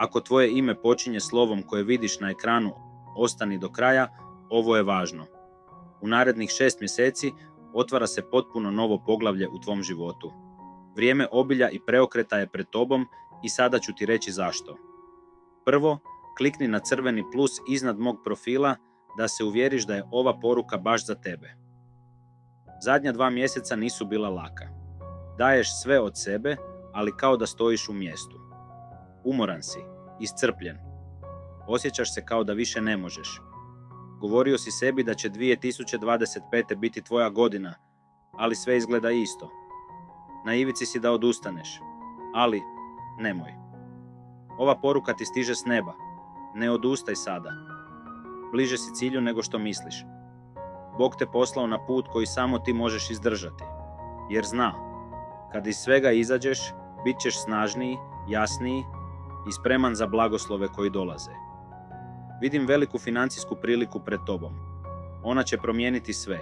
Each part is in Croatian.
Ako tvoje ime počinje slovom koje vidiš na ekranu, ostani do kraja, ovo je važno. U narednih 6 mjeseci otvara se potpuno novo poglavlje u tvom životu. Vrijeme obilja i preokreta je pred tobom i sada ću ti reći zašto. Prvo, klikni na crveni plus iznad mog profila da se uvjeriš da je ova poruka baš za tebe. Zadnja 2 mjeseca nisu bila laka. Daješ sve od sebe, ali kao da stojiš u mjestu. Umoran si, iscrpljen. Osjećaš se kao da više ne možeš. Govorio si sebi da će 2025. biti tvoja godina, ali sve izgleda isto. Na ivici si da odustaneš, ali nemoj. Ova poruka ti stiže s neba. Ne odustaj sada. Bliže si cilju nego što misliš. Bog te poslao na put koji samo ti možeš izdržati. Jer zna, kad iz svega izađeš, bit ćeš snažniji, jasniji i spreman za blagoslove koji dolaze. Vidim veliku financijsku priliku pred tobom. Ona će promijeniti sve.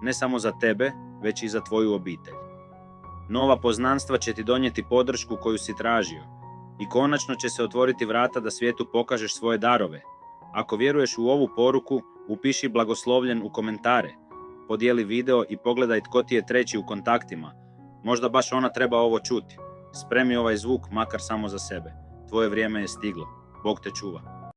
Ne samo za tebe, već i za tvoju obitelj. Nova poznanstva će ti donijeti podršku koju si tražio. I konačno će se otvoriti vrata da svijetu pokažeš svoje darove. Ako vjeruješ u ovu poruku, upiši blagoslovljen u komentare. Podijeli video i pogledaj tko ti je treći u kontaktima. Možda baš ona treba ovo čuti. Spremi ovaj zvuk makar samo za sebe. Tvoje vrijeme je stiglo. Bog te čuva.